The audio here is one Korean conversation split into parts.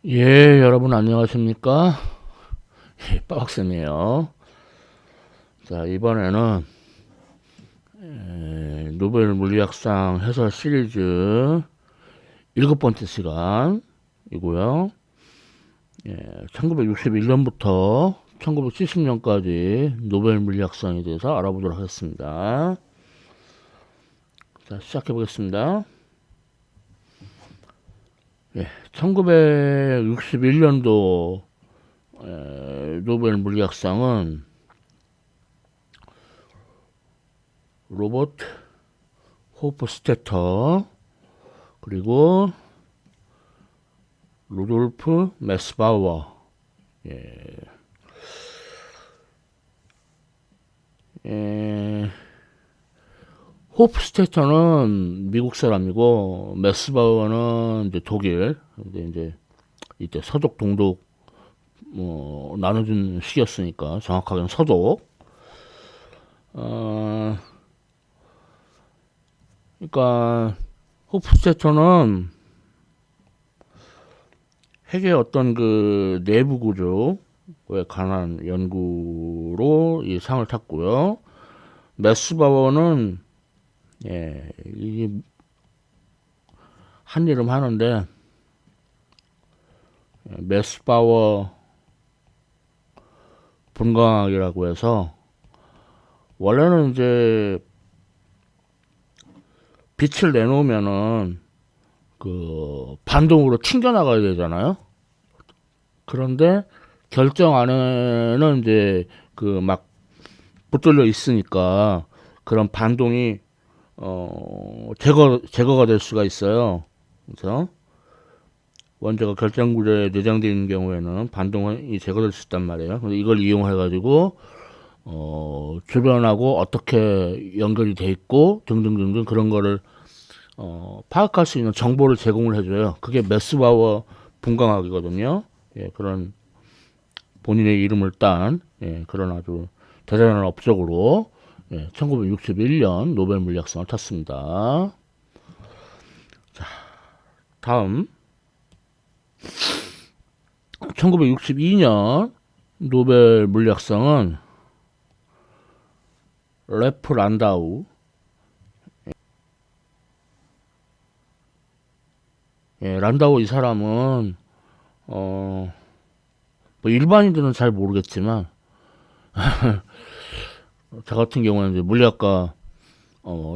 예, 여러분 안녕하십니까? 예, 빠박쌤이에요. 자, 이번에는 노벨 물리학상 해설 시리즈 일곱 번째 시간이고요. 예, 1961년부터 1970년까지 노벨 물리학상에 대해서 알아보도록 하겠습니다. 자, 시작해 보겠습니다. 예, 1961년도 노벨 물리학상은 로버트 호프스테터 그리고 루돌프 메스바워. 예, 호프스테터는 미국 사람이고 메스바워는 이제 독일. 근데 이제 이때 서독 동독 나눠준 시기였으니까 정확하게는 서독. 그러니까 호프스테터는 핵의 어떤 그 내부 구조에 관한 연구로 이 상을 탔고요. 메스바워는 이게 한 이름 하는데 메스바워 분광학이라고 해서 원래는 이제 빛을 내놓으면은 그 반동으로 튕겨나가야 되잖아요. 그런데 결정 안에는 이제 그 막 붙들려 있으니까 그런 반동이 제거가 될 수가 있어요. 그래서 원자가 결정 구조에 내장되어 있는 경우에는 반동이 제거될 수 있단 말이에요. 근데 이걸 이용해 가지고 주변하고 어떻게 연결이 돼 있고 등등등등 그런 거를 파악할 수 있는 정보를 제공을 해줘요. 그게 메스바워 분광학이거든요. 예, 그런 본인의 이름을 딴 그런 아주 대단한 업적으로 1961년 노벨 물리학상을 탔습니다. 자, 다음 1962년 노벨 물리학상은 레프 란다우. 란다우 이 사람은 뭐 일반인들은 잘 모르겠지만 저 같은 경우는 이제 물리학과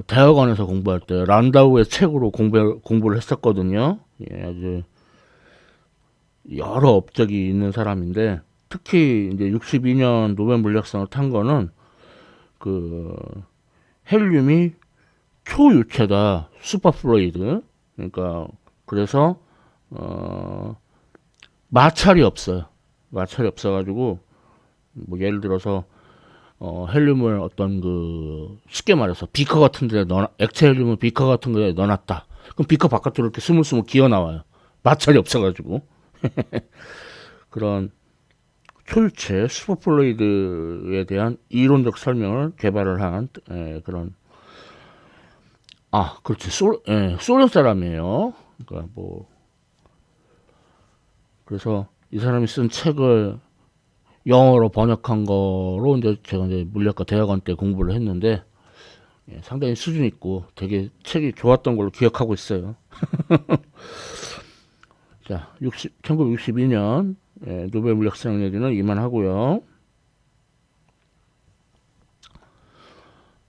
대학원에서 공부할 때 란다우의 책으로 공부를 했었거든요. 아주 여러 업적이 있는 사람인데 특히 이제 62년 노벨 물리학상을 탄 거는 그 헬륨이 초유체다, 슈퍼플루이드. 그러니까 그래서 마찰이 없어요. 마찰이 없어가지고 뭐 예를 들어서 헬륨을 어떤 그 쉽게 말해서 비커 같은 데 액체 헬륨을 비커 같은 거에 넣어놨다. 그럼 비커 바깥으로 이렇게 스물스물 기어 나와요. 마찰이 없어가지고 그런 초유체 슈퍼플루이드에 대한 이론적 설명을 개발을 한 그런 그렇지 소련 사람이에요. 그러니까 뭐 그래서 이 사람이 쓴 책을 영어로 번역한 거로 이제 제가 이제 물리학과 대학원 때 공부를 했는데 상당히 수준 있고 되게 책이 좋았던 걸로 기억하고 있어요. 자, 1962년 노벨 물리학상 얘기는 이만하고요.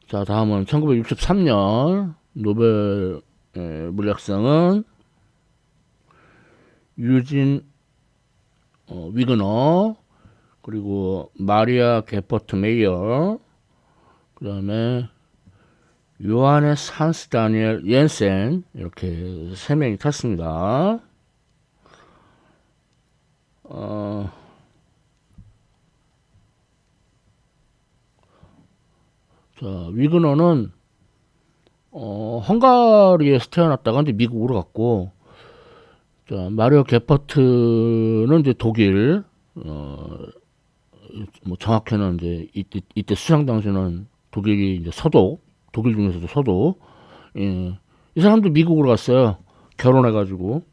자, 다음은 1963년 노벨 물리학상은 유진 위그너 그리고 마리아 게퍼트 메이어 그 다음에 요하네스 한스 다니엘 옌센 이렇게 세 명이 탔습니다. 자, 위그너는 헝가리에서 태어났다가 이제 미국으로 갔고, 자, 마리오 게퍼트는 이제 독일, 뭐 정확히는 이제 이때 수상 당시는 독일이 이제 독일 중에서도 서독. 이 사람도 미국으로 갔어요. 결혼해가지고.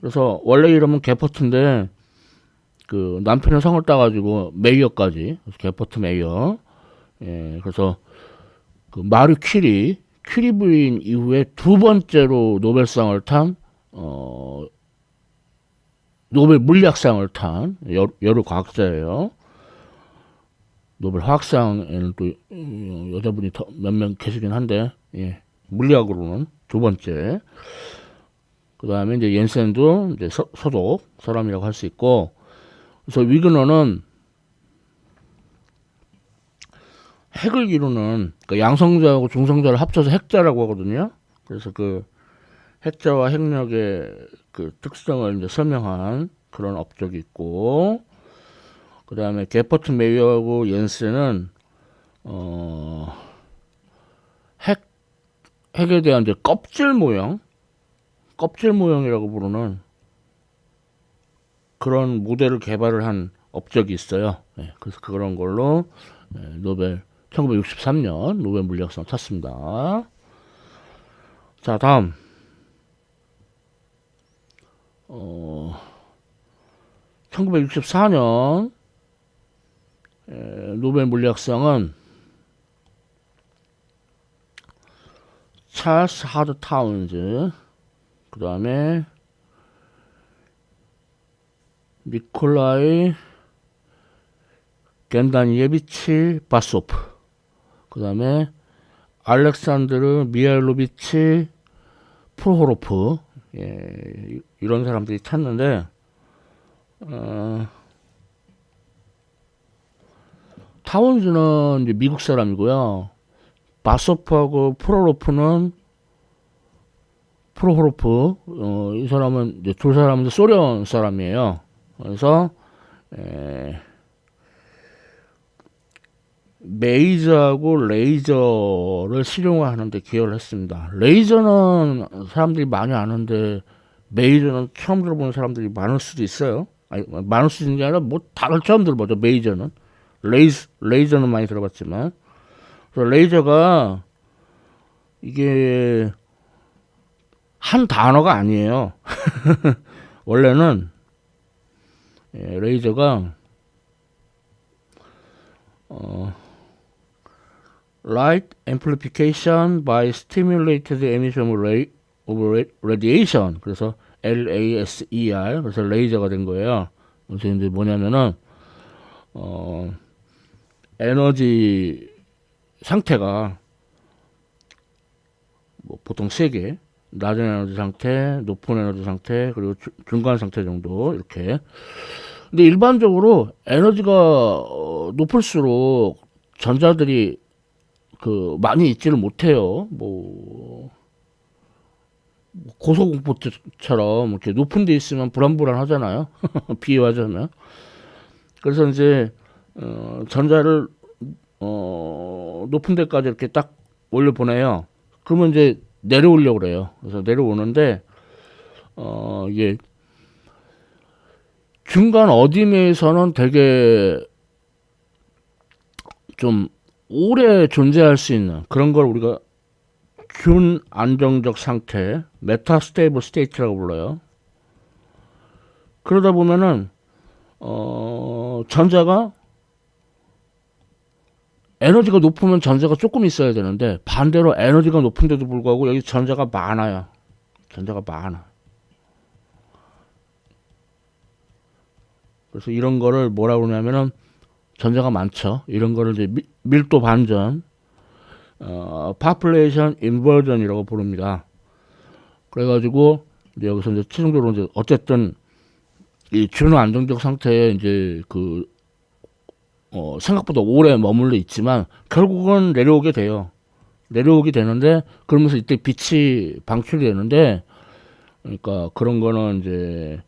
그래서 원래 이름은 게퍼트인데 그 남편의 성을 따가지고 메이어까지 게퍼트 메이어. 예, 그래서 그 마리 퀴리 부인 이후에 두 번째로 노벨상을 탄 노벨 물리학상을 탄 여러 과학자예요. 노벨 화학상에는 또 여자분이 몇 명 계시긴 한데, 예, 물리학으로는 두 번째. 그 다음에 이제 옌센도 이제 소독 사람이라고 할 수 있고, 그래서 위그너는 핵을 이루는 그 양성자하고 중성자를 합쳐서 핵자라고 하거든요. 그래서 그 핵자와 핵력의 그 특성을 이제 설명한 그런 업적이 있고, 그 다음에 게퍼트 메이어하고 옌센은 핵 핵에 대한 이제 껍질 모형이라고 부르는 그런 모델을 개발을 한 업적이 있어요. 네, 그래서 그런 걸로 노벨 1963년 노벨 물리학상 탔습니다. 자, 다음 1964년 노벨 물리학상은 찰스 하드 타운즈, 그 다음에 니콜라이 겐다니예비치 바소프, 그 다음에 알렉산드르 미하일로비치 프로호로프, 예, 이런 사람들이 탔는데, 타운즈는 이제 미국 사람이고요. 바소프하고 프로호로프, 이 사람은 이제 두 사람은 소련 사람이에요. 그래서 메이저하고 레이저를 실용화하는데 기여를 했습니다. 레이저는 사람들이 많이 아는데 메이저는 처음 들어보는 사람들이 많을 수도 있어요. 아니, 많을 수 있는 게 아니라 뭐 다들 처음 들어보죠. 메이저는 레이저는 많이 들어봤지만, 그래서 레이저가 이게 한 단어가 아니에요. 원래는 레이저가 light amplification by stimulated emission of radiation. 그래서 LASER. 그래서 레이저가 된 거예요. 그래서 이제 뭐냐면은 에너지 상태가 뭐 보통 세 개, 낮은 에너지 상태, 높은 에너지 상태, 그리고 중간 상태 정도 이렇게. 근데 일반적으로 에너지가 높을수록 전자들이 그 많이 있지를 못해요. 뭐 고소공포처럼 이렇게 높은 데 있으면 불안불안하잖아요. 비유하자면. 그래서 이제 전자를 높은 데까지 이렇게 딱 올려 보내요. 그러면 이제 내려오려고 그래요. 그래서 내려오는데 이게 중간 어dim에서는 되게 좀 오래 존재할 수 있는 그런 걸 우리가 균 안정적 상태, 메타스테이블 스테이트라고 불러요. 그러다 보면은 전자가 에너지가 높으면 전자가 조금 있어야 되는데 반대로 에너지가 높은데도 불구하고 여기 전자가 많아요. 전자가 많아. 그래서 이런 거를 뭐라고 그러냐면은 전자가 많죠. 이런 거를 이제 밀도 반전, population inversion이라고 부릅니다. 그래가지고 이제 여기서 이제 최종적으로 이제 어쨌든 이 준호 안정적 상태에 이제 그 생각보다 오래 머물러 있지만 결국은 내려오게 돼요. 내려오게 되는데 그러면서 이때 빛이 방출이 되는데, 그러니까 그런 거는 이제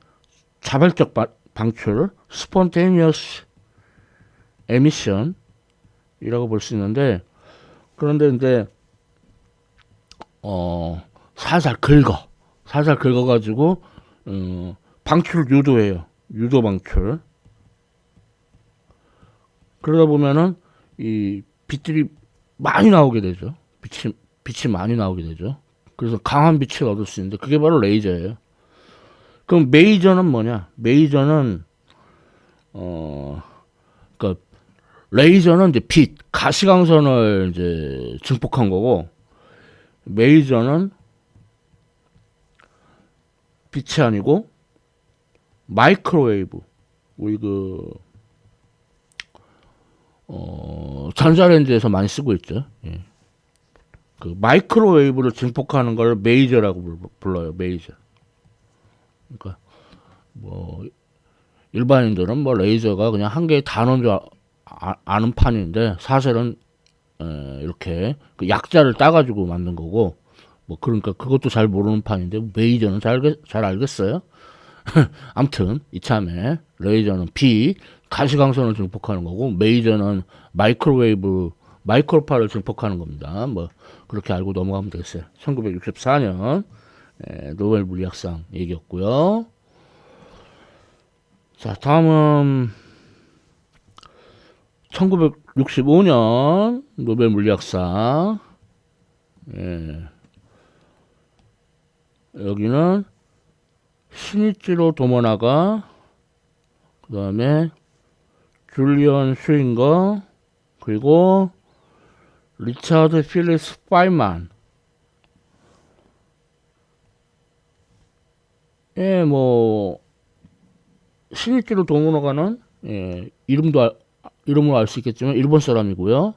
자발적 방출, spontaneous emission이라고 볼 수 있는데, 그런데 이제 살살 긁어가지고 방출을 유도해요. 유도 방출. 그러다 보면은 이 빛들이 많이 나오게 되죠. 빛이 많이 나오게 되죠. 그래서 강한 빛을 얻을 수 있는데 그게 바로 레이저예요. 그럼 메이저는 뭐냐? 메이저는 그러니까 레이저는 이제 빛, 가시광선을 이제 증폭한 거고, 메이저는 빛이 아니고 마이크로웨이브. 우리 전자레인지에서 많이 쓰고 있죠. 예. 그 마이크로웨이브를 증폭하는 걸 메이저라고 불러요. 메이저. 그러니까 뭐 일반인들은 뭐 레이저가 그냥 한 개의 단어인 줄 아는 판인데 사실은 이렇게 그 약자를 따가지고 만든 거고, 뭐 그러니까 그것도 잘 모르는 판인데 메이저는 잘 알겠어요. 아무튼 이참에 레이저는 빛, 가시광선을 증폭하는 거고, 메이저는 마이크로파를 증폭하는 겁니다. 뭐 그렇게 알고 넘어가면 되겠어요. 1964년 노벨 물리학상 얘기였고요. 자, 다음은 1965년 노벨 물리학상. 여기는 시니치로 도모나가, 그 다음에 줄리언 슈잉거, 그리고 리차드 필립스 파인만. 뭐 시니치로 도모나가는 이름으로 알 수 있겠지만 일본 사람이고요.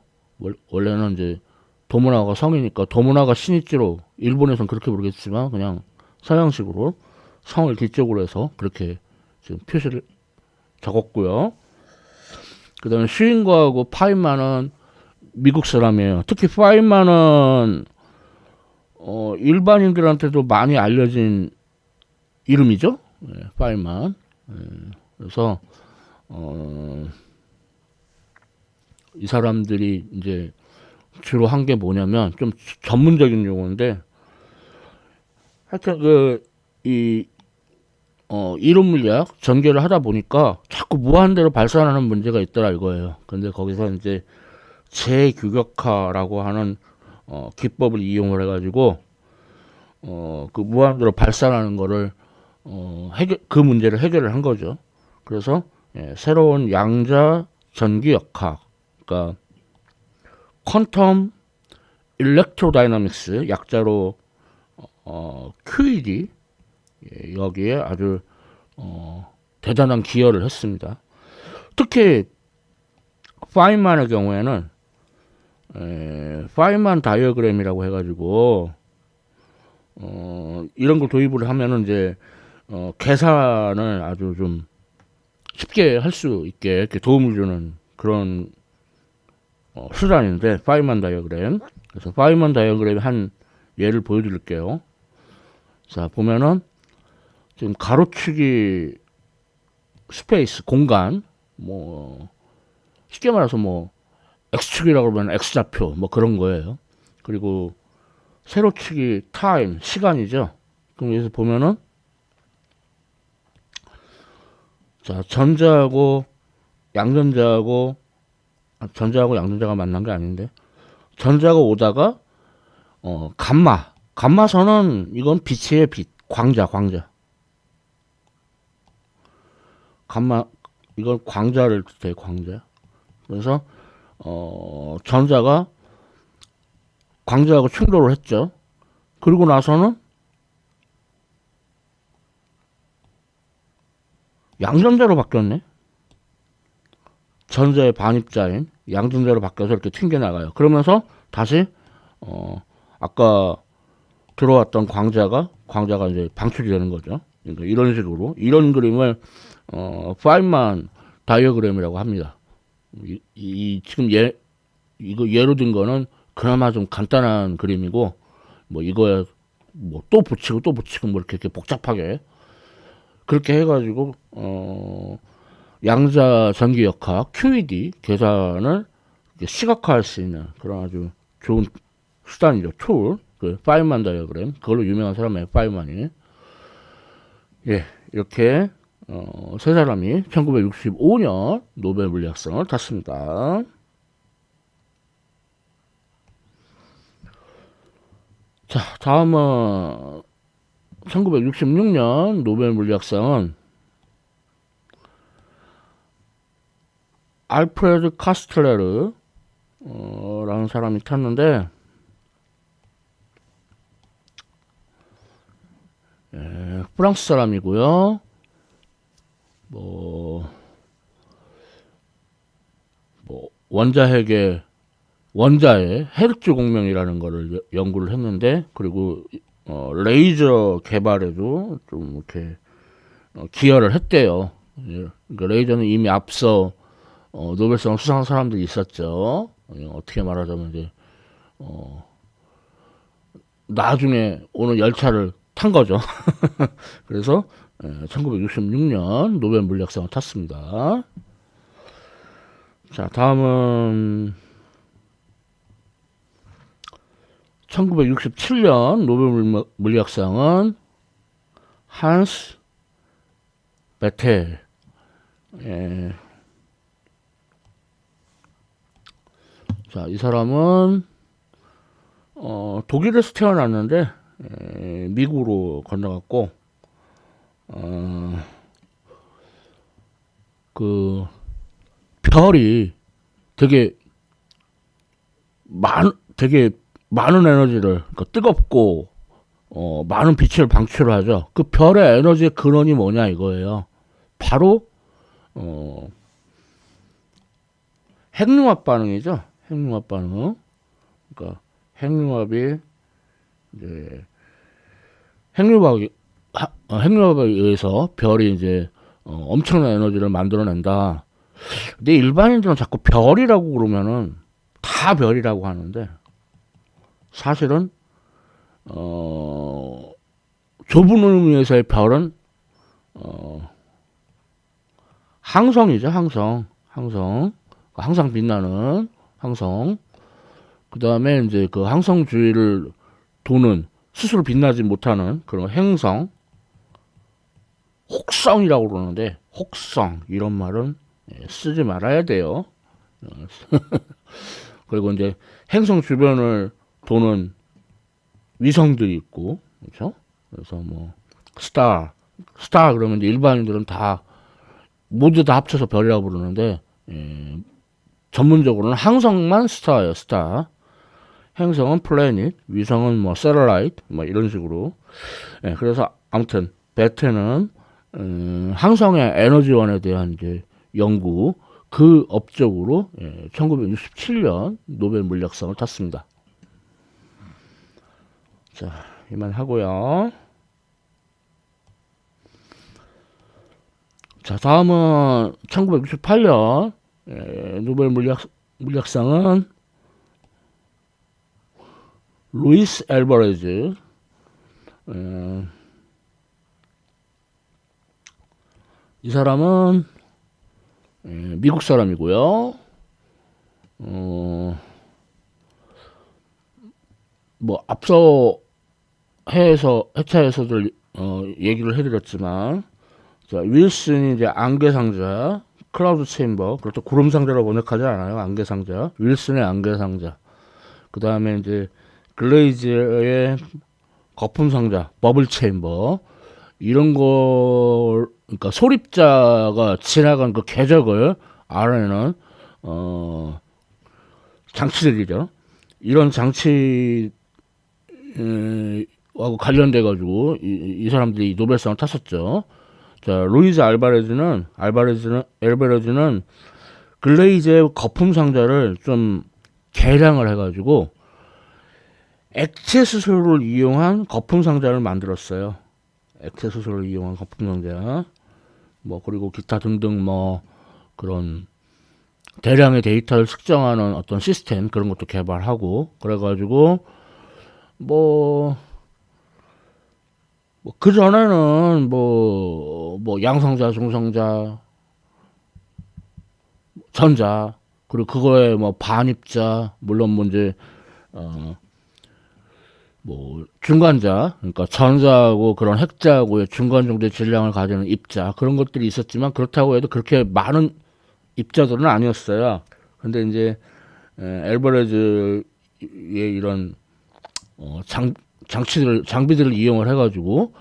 원래는 이제 도모나가 성이니까 도모나가 시니치로, 일본에서는 그렇게 부르겠지만 그냥 서양식으로 성을 뒤쪽으로 해서 그렇게 지금 표시를 적었고요. 그 다음에 슈잉거하고 파인만은 미국 사람이에요. 특히 파인만은 일반인들한테도 많이 알려진 이름이죠. 파인만. 그래서 이 사람들이 이제 주로 한 게 뭐냐면 좀 전문적인 용어인데, 하여튼 이론 물리학 전개를 하다 보니까 자꾸 무한대로 발산하는 문제가 있더라 이거예요. 근데 거기서 이제 재규격화라고 하는 기법을 이용을 해가지고 그 무한대로 발산하는 거를 그 문제를 해결을 한 거죠. 그래서 새로운 양자 전기역학, 그러니까 퀀텀 일렉트로다이나믹스, 약자로 QED, 여기에 아주 대단한 기여를 했습니다. 특히 파인만의 경우에는 파인만 다이어그램이라고 해가지고 이런 걸 도입을 하면은 이제 계산을 아주 좀 쉽게 할 수 있게 이렇게 도움을 주는 그런 수단인데, 파인만 다이어그램. 그래서 파인만 다이어그램의 한 예를 보여드릴게요. 자, 보면은 지금 가로치기 스페이스, 공간, 뭐 쉽게 말해서 뭐 x축이라고 그러면 x좌표 뭐 그런 거예요. 그리고 세로치기 타임, 시간이죠. 그럼 여기서 보면은 자, 전자하고 양전자가 만난 게 아닌데, 전자가 오다가 감마선은 이건 빛이에요. 빛, 광자. 이건 광자를 뜻해요. 광자. 그래서 전자가 광자하고 충돌을 했죠. 그리고 나서는 양전자로 바뀌었네. 전자의 반입자인 양전자로 바뀌어서 이렇게 튕겨나가요. 그러면서 다시 아까 들어왔던 광자가 이제 방출이 되는 거죠. 그러니까 이런 식으로, 이런 그림을 파인만 다이어그램이라고 합니다. 지금 이거 예로 든 거는 그나마 좀 간단한 그림이고, 뭐 이거에 뭐 또 붙이고 뭐 이렇게 복잡하게 그렇게 해가지고 양자 전기역학 QED 계산을 시각화할 수 있는 그런 아주 좋은 수단이죠. 툴. 그 파인만 다이어그램, 그걸로 유명한 사람이에요. 파인만이. 이렇게 세 사람이 1965년 노벨 물리학상을 탔습니다. 자, 다음은 1966년 노벨 물리학상은 알프레드 카스텔레르 라는 사람이 탔는데, 프랑스 사람이고요. 뭐 원자의 헤르츠 공명이라는 거를 연구를 했는데, 그리고 레이저 개발에도 좀 이렇게 기여를 했대요. 그러니까 레이저는 이미 앞서 노벨상 수상한 사람들이 있었죠. 어떻게 말하자면 이제 나중에 오는 열차를 탄 거죠. 그래서 1966년 노벨 물리학상을 탔습니다. 자, 다음은 1967년 노벨 물리학상은 한스 베텔. 자, 이 사람은 독일에서 태어났는데 미국으로 건너갔고, 그 별이 되게 많은 에너지를, 그러니까 뜨겁고 많은 빛을 방출하죠. 그 별의 에너지의 근원이 뭐냐 이거예요. 바로 핵융합 반응이죠. 핵융합 반응. 그러니까 핵융합이 이제 핵융합에 의해서 별이 이제 엄청난 에너지를 만들어낸다. 근데 일반인들은 자꾸 별이라고 그러면은 다 별이라고 하는데, 사실은 좁은 의미에서의 별은 항성이죠. 항상 빛나는 항성. 그 다음에 이제 그 항성 주위를 도는, 스스로 빛나지 못하는 그런 행성, 혹성이라고 그러는데, 혹성 이런 말은 쓰지 말아야 돼요. 그리고 이제 행성 주변을 도는 위성들이 있고, 그렇죠? 그래서 뭐 스타 그러면 이제 일반인들은 모두 다 합쳐서 별이라고 부르는데, 전문적으로는 항성만 스타예요. 스타. 행성은 플래닛, 위성은 뭐 셀러라이트, 뭐 이런 식으로. 그래서 아무튼 베테는 항성의 에너지원에 대한 이제 연구, 그 업적으로 1967년 노벨 물리학상을 탔습니다. 자, 이만 하고요. 자, 다음은 1968년 노벨 물리학상은 루이스 알바레즈. 이 사람은 미국 사람이고요. 뭐 앞서 회차에서도 얘기를 해드렸지만, 자, 윌슨이 이제 안개상자, 클라우드 체인버, 그렇죠. 구름상자라고 번역하지 않아요. 안개상자, 윌슨의 안개상자. 그 다음에 이제 글레이즈의 거품상자, 버블 체인버, 이런 거, 그러니까 소립자가 지나간 그 궤적을 알아내는 장치들이죠. 이런 장치 하고 관련돼 가지고 이 사람들이 노벨상을 탔었죠. 자, 루이즈 알바레즈는 글레이즈의 거품 상자를 좀 개량을 해가지고 액체 수소를 이용한 거품 상자를 만들었어요. 액체 수소를 이용한 거품 상자. 뭐 그리고 기타 등등 뭐 그런 대량의 데이터를 측정하는 어떤 시스템, 그런 것도 개발하고, 그래가지고 그 전에는 양성자, 중성자, 전자, 그리고 그거에 뭐 반입자, 물론 이제 중간자, 그러니까 전자하고 그런 핵자하고의 중간 정도의 질량을 가지는 입자, 그런 것들이 있었지만, 그렇다고 해도 그렇게 많은 입자들은 아니었어요. 근데 이제 엘버레즈의 이런 장비들을 이용을 해가지고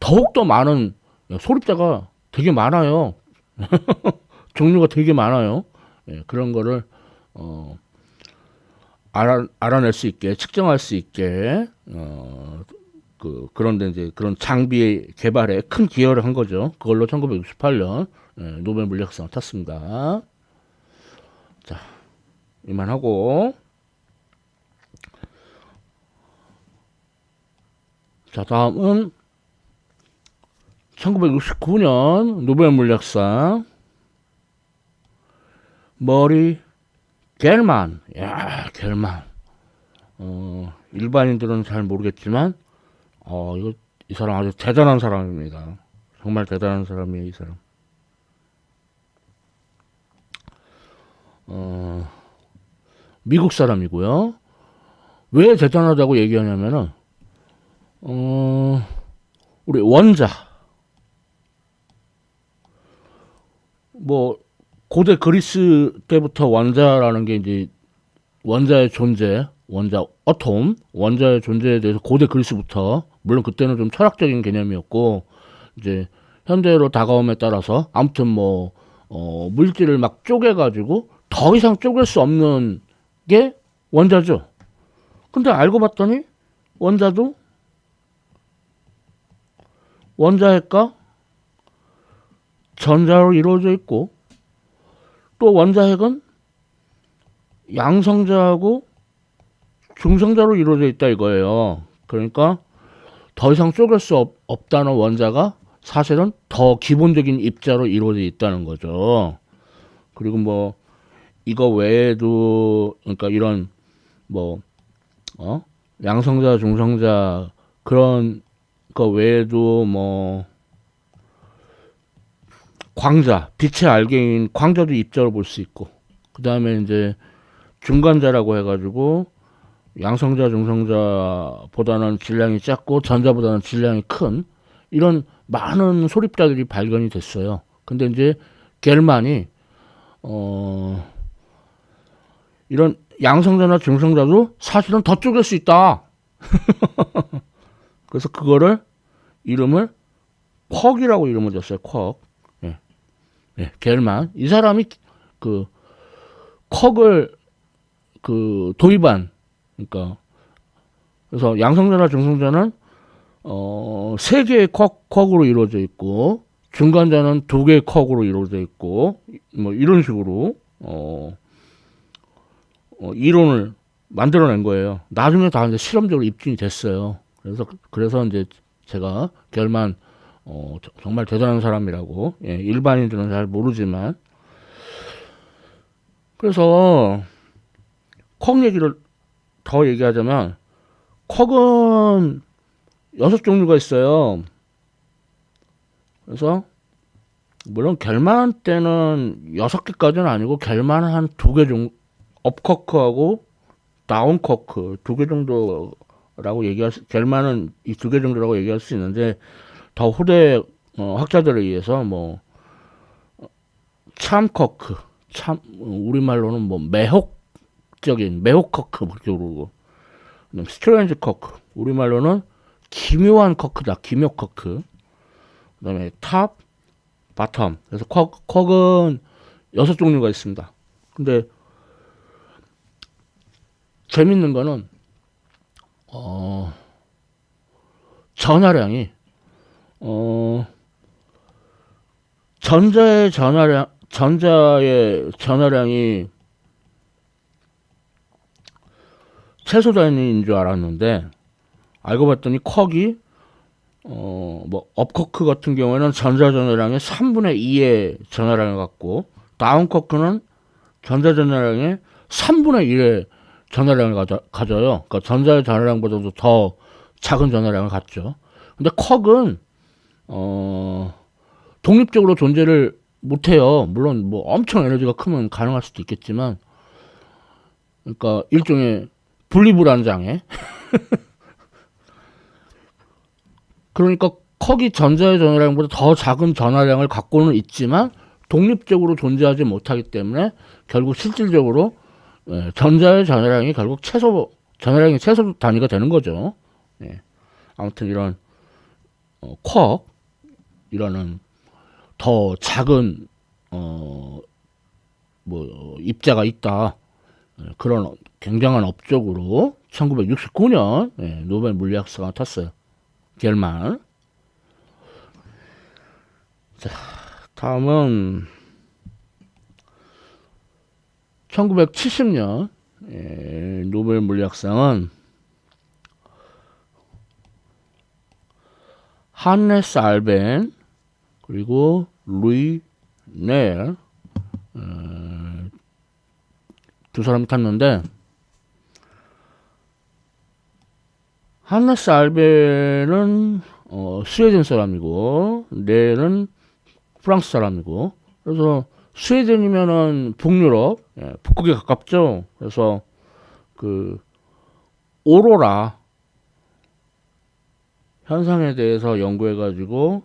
더욱더 많은 소립자가 되게 많아요. 종류가 되게 많아요. 예, 그런 거를 알아낼 수 있게, 측정할 수 있게 그런데 이제 그런 장비 개발에 큰 기여를 한 거죠. 그걸로 1968년 노벨 물리학상 탔습니다. 자, 이만하고, 자, 다음은 1969년 노벨 물리학상 머리 겔만. 야, 겔만. 일반인들은 잘 모르겠지만, 이 사람 아주 대단한 사람입니다. 정말 대단한 사람이에요, 이 사람. 미국 사람이고요. 왜 대단하다고 얘기하냐면은, 우리 원자, 뭐, 고대 그리스 때부터 원자라는 게 이제 원자의 존재, 원자 어톰, 원자의 존재에 대해서 고대 그리스부터, 물론 그때는 좀 철학적인 개념이었고, 이제 현대로 다가옴에 따라서 아무튼 뭐 물질을 막 쪼개가지고 더 이상 쪼갤 수 없는 게 원자죠. 근데 알고 봤더니 원자도 원자핵과 전자로 이루어져 있고, 또 원자핵은 양성자하고 중성자로 이루어져 있다 이거예요. 그러니까 더 이상 쪼갤 수 없다는 원자가 사실은 더 기본적인 입자로 이루어져 있다는 거죠. 그리고 뭐 이거 외에도, 그러니까 이런 뭐 양성자, 중성자 그런 거 외에도 뭐 광자, 빛의 알갱이인 광자도 입자로 볼 수 있고, 그 다음에 이제 중간자라고 해가지고 양성자, 중성자보다는 질량이 작고 전자보다는 질량이 큰 이런 많은 소립자들이 발견이 됐어요. 근데 이제 겔만이 이런 양성자나 중성자도 사실은 더 쪼갤 수 있다. 그래서 그거를 이름을 쿼크이라고 이름을 줬어요. 쿼크. 예. 예, 겔만. 이 사람이 그 쿼크를 도입한, 그러니까 그래서 양성자나 중성자는 세 개의 쿼크로 이루어져 있고, 중간자는 두 개의 쿼크로 이루어져 있고, 뭐 이런 식으로 이론을 만들어낸 거예요. 나중에 다 이제 실험적으로 입증이 됐어요. 그래서 이제 제가 겔만 정말 대단한 사람이라고, 예, 일반인들은 잘 모르지만, 그래서 쿼크 얘기를 더 얘기하자면, 쿼크는 6종류가 있어요. 그래서 물론 겔만 때는 6개까지는 아니고 겔만은 한 2개 정도, 업쿼크하고 다운쿼크 2개 정도라고 겔만은 이 2개 정도라고 얘기할 수 있는데, 더 후대 학자들에 의해서 뭐 참쿼크, 우리말로는 뭐 매혹커크 그렇게 부르고, 스트레인지 커크, 우리말로는 기묘한 커크다, 기묘 커크. 그다음에 탑, 바텀. 그래서 쿼크는 6종류가 있습니다. 근데 재밌는 거는 전하량이 전자의 전하량이 최소 단위인 줄 알았는데, 알고 봤더니 쿼크이 뭐 업쿼크 같은 경우에는 전자 전하량의 3분의 2의 전하량을 갖고, 다운 쿼크는 전자 전하량의 3분의 1의 전하량을 가져요. 그러니까 전자의 전하량보다도 더 작은 전하량을 갖죠. 근데 쿼크는 독립적으로 존재를 못해요. 물론 뭐 엄청 에너지가 크면 가능할 수도 있겠지만, 그러니까 일종의 분리불안장애. 그러니까 쿼크이 전자의 전하량보다 더 작은 전하량을 갖고는 있지만 독립적으로 존재하지 못하기 때문에 결국 실질적으로 전자의 전하량이 결국 전하량의 최소 단위가 되는 거죠. 예. 아무튼 이런 쿼크이라는 더 작은 뭐 입자가 있다. 그런 굉장한 업적으로 1969년 노벨 물리학상을 탔어요. 겔만. 자, 다음은 1970년 노벨 물리학상은 한네스 알벤 그리고 루이 넬 두 사람이 탔는데, 한네스 알벤은 스웨덴 사람이고 넬은 프랑스 사람이고, 그래서 스웨덴이면은 북유럽, 북극에 가깝죠. 그래서 그 오로라 현상에 대해서 연구해가지고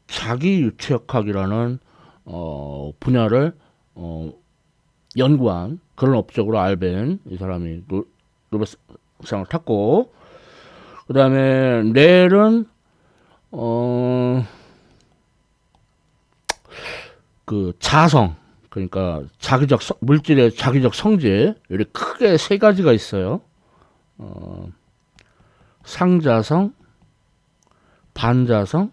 자기 유체역학이라는 분야를 연구한 그런 업적으로 알벤 이 사람이 노벨상을 탔고, 그 다음에 넬은 그 자성, 그러니까 물질의 자기적 성질, 이렇게 크게 세 가지가 있어요. 상자성, 반자성,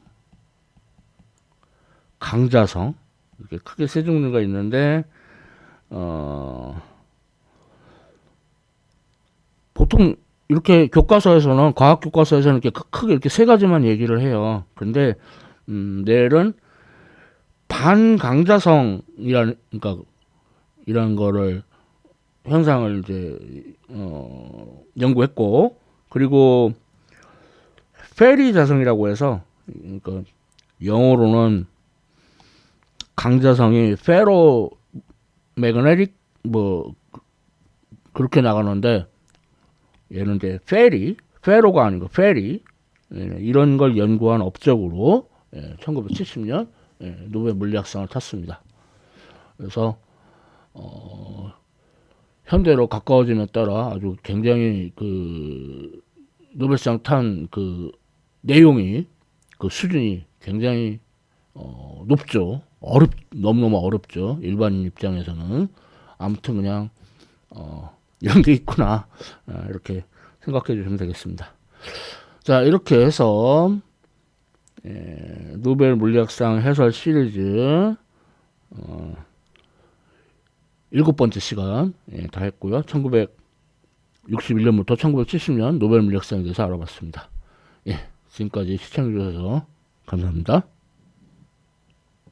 강자성, 이렇게 크게 세 종류가 있는데, 보통 이렇게 교과서에서는, 과학 교과서에서는 이렇게 크게 이렇게 세 가지만 얘기를 해요. 근데 넬은 반강자성이라는, 그러니까 이런 거를 현상을 이제 연구했고, 그리고 페리 자성이라고 해서, 그러니까 영어로는 강자성이 페로 매그네틱 뭐 그렇게 나가는데, 얘는 이제 페로가 아니고 페리, 이런 걸 연구한 업적으로 1970년 노벨 물리학상을 탔습니다. 그래서 현대로 가까워짐에 따라 아주 굉장히 그 노벨상 탄 그 내용이, 그 수준이 굉장히 높죠. 너무너무 어렵죠. 일반인 입장에서는. 아무튼 그냥 이런 게 있구나, 이렇게 생각해 주시면 되겠습니다. 자, 이렇게 해서 노벨 물리학상 해설 시리즈 7번째 시간 다 했고요. 1961년부터 1970년 노벨 물리학상에 대해서 알아봤습니다. 지금까지 시청해 주셔서 감사합니다.